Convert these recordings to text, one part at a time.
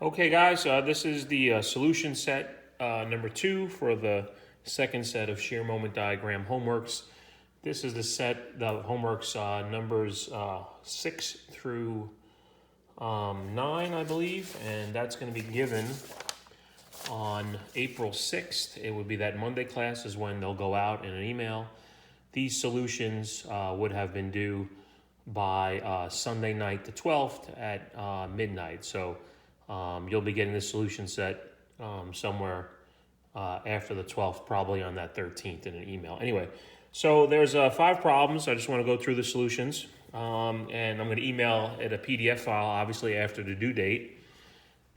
Okay, guys, this is the solution set number 2 for the second set of Shear Moment Diagram homeworks. This is the set, the homeworks numbers 6 through 9, I believe, and that's going to be given on April 6th. It would be that Monday class is when they'll go out in an email. These solutions would have been due by Sunday night the 12th at midnight. So you'll be getting the solution set somewhere after the 12th, probably on that 13th in an email. Anyway, so there's 5 problems. I just want to go through the solutions. And I'm going to email it a PDF file, obviously after the due date,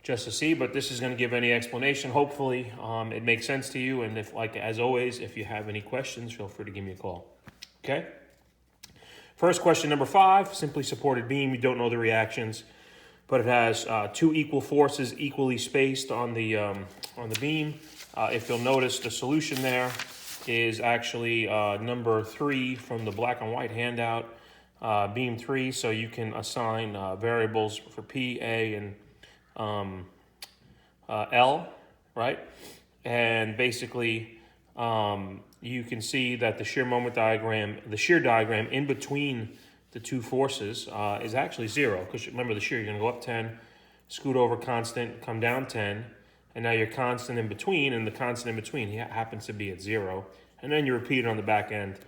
just to see. But this is going to give any explanation. Hopefully it makes sense to you. And if, like as always, if you have any questions, feel free to give me a call. Okay? First question, number 5, simply supported beam. You don't know the reactions, but it has 2 equal forces equally spaced on the beam. If you'll notice, the solution there is actually number 3 from the black and white handout, beam 3. So you can assign variables for P, A, and L, right? And basically, you can see that the shear moment diagram, the shear diagram in between the 2 forces is actually 0, because remember the shear, you're going to go up 10, scoot over constant, come down 10, and now your constant in between, and the constant in between happens to be at 0, and then you repeat it on the back end.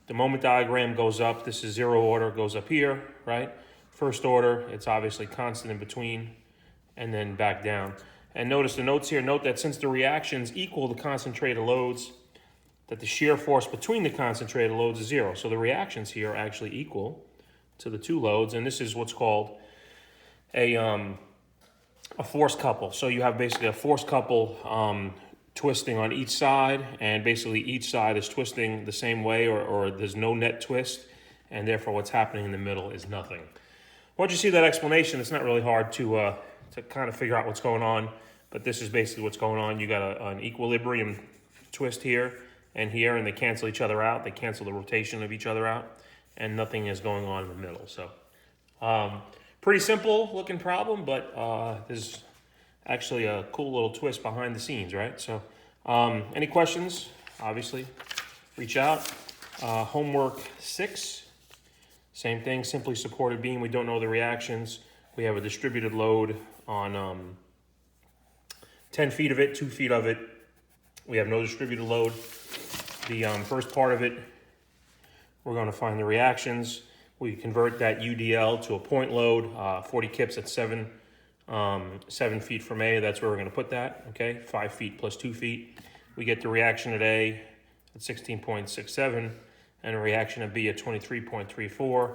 The moment diagram goes up. This is 0 order, goes up here, right? First order, it's obviously constant in between, and then back down. And notice the notes here. Note that since the reactions equal the concentrated loads, that the shear force between the concentrated loads is 0. So the reactions here are actually equal to the 2 loads, and this is what's called a force couple. So you have basically a force couple twisting on each side, and basically each side is twisting the same way, or there's no net twist, and therefore what's happening in the middle is nothing. Once you see that explanation, it's not really hard to kind of figure out what's going on, but this is basically what's going on. You got an equilibrium twist here and here, and they cancel each other out. They cancel the rotation of each other out, and nothing is going on in the middle. So pretty simple looking problem, but there's actually a cool little twist behind the scenes, right? So any questions, obviously, reach out. Homework 6, same thing, simply supported beam. We don't know the reactions. We have a distributed load on 10 feet of it, 2 feet of it. We have no distributed load. The first part of it, we're going to find the reactions. We convert that UDL to a point load, 40 kips at 7 feet from A. That's where we're going to put that, okay? 5 feet plus 2 feet. We get the reaction at A at 16.67 and a reaction at B at 23.34.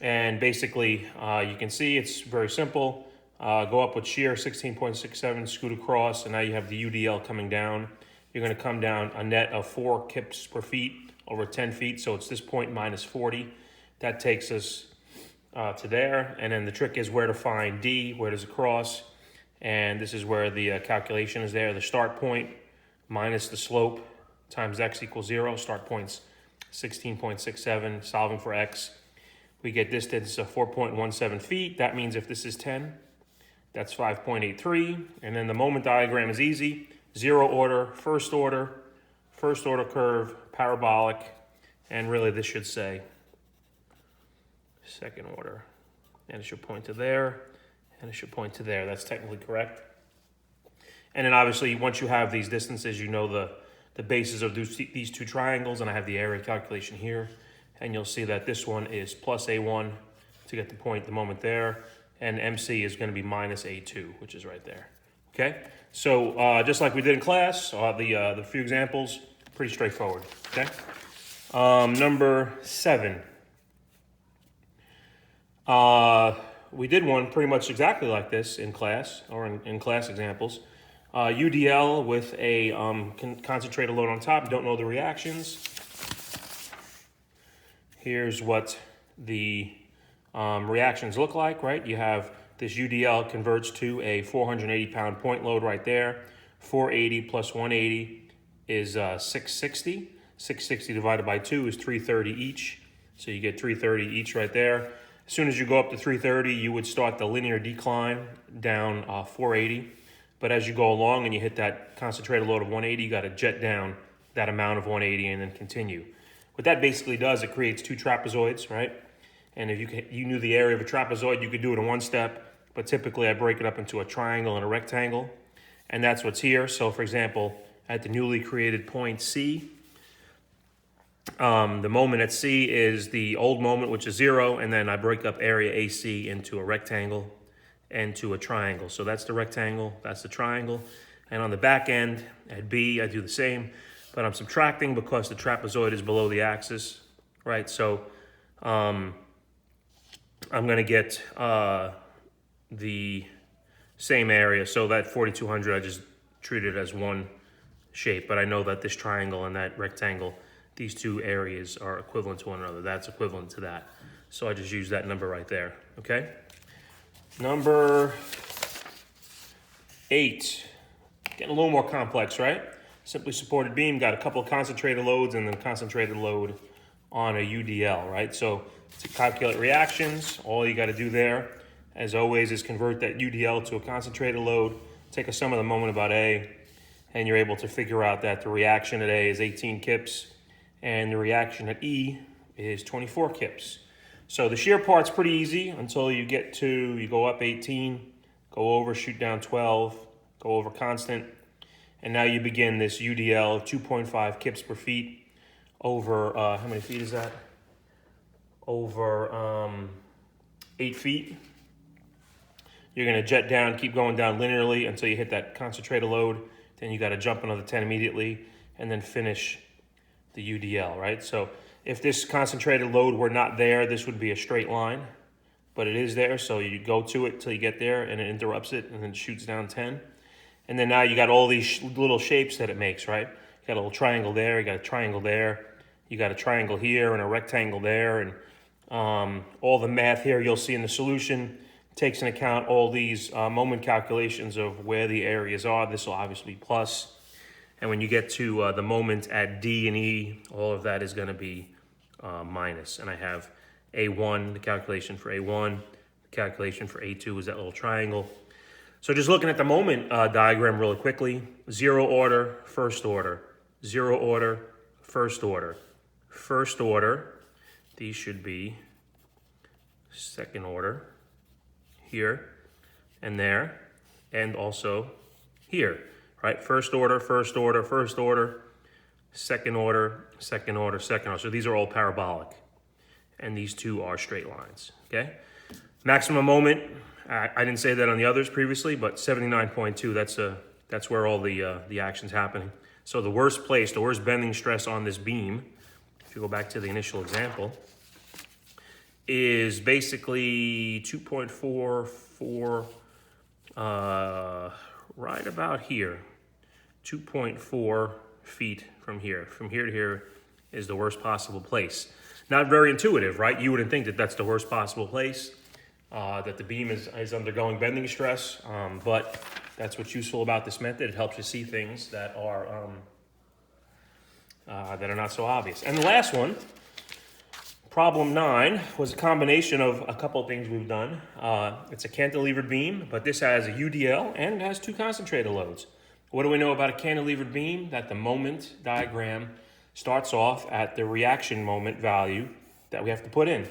And basically, you can see it's very simple. Go up with shear, 16.67, scoot across, and now you have the UDL coming down. You're going to come down a net of 4 kips per feet over 10 feet, so it's this point minus 40. That takes us to there, and then the trick is where to find D, where does it cross, and this is where the calculation is there. The start point minus the slope times x equals 0. Start point's 16.67, solving for x. We get distance of 4.17 feet. That means if this is 10, that's 5.83. And then the moment diagram is easy. 0 order, first order curve, parabolic, and really this should say second order. And it should point to there, and it should point to there. That's technically correct. And then obviously, once you have these distances, you know the bases of these 2 triangles, and I have the area calculation here. And you'll see that this one is plus A1 to get the point, the moment there. And MC is going to be minus A2, which is right there. Okay? So just like we did in class, the few examples, pretty straightforward. Okay? Number 7. We did one pretty much exactly like this in class, or in class examples. UDL with a concentrated load on top. Don't know the reactions. Here's what the reactions look like, right? You have this UDL converts to a 480-pound point load right there. 480 plus 180 is 660. 660 divided by 2 is 330 each. So you get 330 each right there. As soon as you go up to 330, you would start the linear decline down 480. But as you go along and you hit that concentrated load of 180, you got to jet down that amount of 180 and then continue. What that basically does, it creates two trapezoids, right? And if you knew the area of a trapezoid, you could do it in one step, but typically I break it up into a triangle and a rectangle, and that's what's here. So for example, at the newly created point C, the moment at C is the old moment, which is 0, and then I break up area AC into a rectangle and to a triangle. So that's the rectangle, that's the triangle. And on the back end at B, I do the same, but I'm subtracting because the trapezoid is below the axis, right? So I'm gonna get the same area. So that 4200, I just treat it as one shape, but I know that this triangle and that rectangle, these two areas are equivalent to one another. That's equivalent to that. So I just use that number right there, okay? Number 8, getting a little more complex, right? Simply supported beam, got a couple of concentrated loads and then concentrated load on a UDL, right? So to calculate reactions, all you gotta do there, as always, is convert that UDL to a concentrated load, take a sum of the moment about A, and you're able to figure out that the reaction at A is 18 kips and the reaction at E is 24 kips. So the shear part's pretty easy until you get to, you go up 18, go over, shoot down 12, go over constant, and now you begin this UDL 2.5 kips per feet over, how many feet is that? Over 8 feet. You're gonna jet down, keep going down linearly until you hit that concentrated load. Then you gotta jump another 10 immediately and then finish the UDL, right? So if this concentrated load were not there, this would be a straight line, but it is there. So you go to it till you get there and it interrupts it and then shoots down 10. And then now you got all these little shapes that it makes, right? You got a little triangle there, you got a triangle there, you got a triangle here and a rectangle there, and all the math here you'll see in the solution takes into account all these moment calculations of where the areas are. This will obviously be plus. And when you get to the moment at D and E, all of that is gonna be minus. And I have A1, the calculation for A1, the calculation for A2 is that little triangle. So just looking at the moment diagram really quickly, 0 order, first order, 0 order, first order. First order, these should be second order, here and there, and also here, right? First order, first order, first order, second order, second order, second order. So these are all parabolic, and these two are straight lines, okay? Maximum moment, I didn't say that on the others previously, but 79.2, that's where all the action's happening. So the worst place, the worst bending stress on this beam, if you go back to the initial example, is basically 2.44, right about here, 2.4 feet from here. From here to here is the worst possible place. Not very intuitive, right? You wouldn't think that that's the worst possible place, that the beam is undergoing bending stress, but that's what's useful about this method. It helps you see things that are not so obvious. And the last one, problem 9, was a combination of a couple of things we've done. It's a cantilevered beam, but this has a UDL and it has 2 concentrated loads. What do we know about a cantilevered beam? That the moment diagram starts off at the reaction moment value that we have to put in.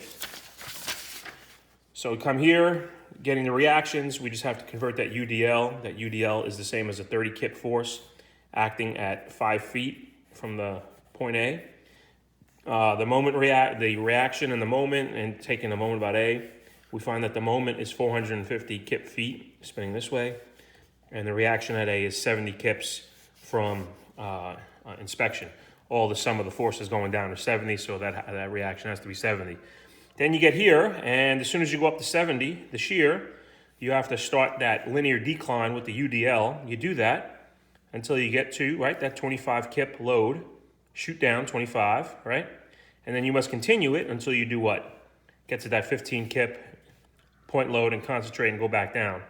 So we come here, getting the reactions, we just have to convert that UDL. That UDL is the same as a 30 kip force acting at 5 feet from the point A. The reaction in the moment, and taking the moment about A, we find that the moment is 450 kip feet spinning this way, and the reaction at A is 70 kips from inspection. All the sum of the forces going down to 70, so that reaction has to be 70. Then you get here, and as soon as you go up to 70, the shear, you have to start that linear decline with the UDL. You do that until you get to, right, that 25 kip load. Shoot down 25, right? And then you must continue it until you do what? Get to that 15 kip point load and concentrate and go back down.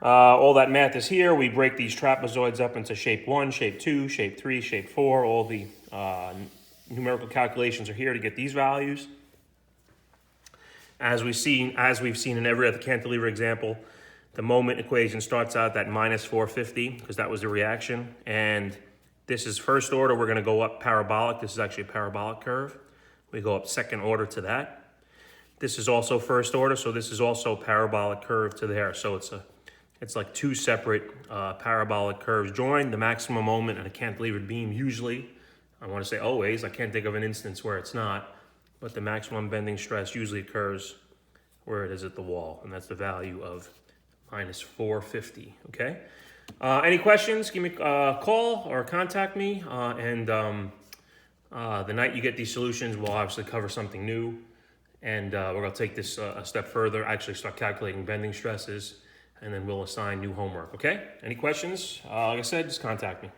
All that math is here. We break these trapezoids up into shape 1, shape 2, shape 3, shape 4. All the numerical calculations are here to get these values. As we've seen in every other cantilever example, the moment equation starts out at minus 450 because that was the reaction. And this is first order. We're going to go up parabolic. This is actually a parabolic curve. We go up second order to that. This is also first order, so this is also a parabolic curve to there. So it's like two separate parabolic curves joined. The maximum moment in a cantilevered beam usually, I want to say always, I can't think of an instance where it's not, but the maximum bending stress usually occurs where it is at the wall, and that's the value of minus 450, okay? Any questions, give me a call or contact me, the night you get these solutions, we'll obviously cover something new, and we're gonna take this a step further, actually start calculating bending stresses, and then we'll assign new homework, okay? Any questions? Like I said, just contact me.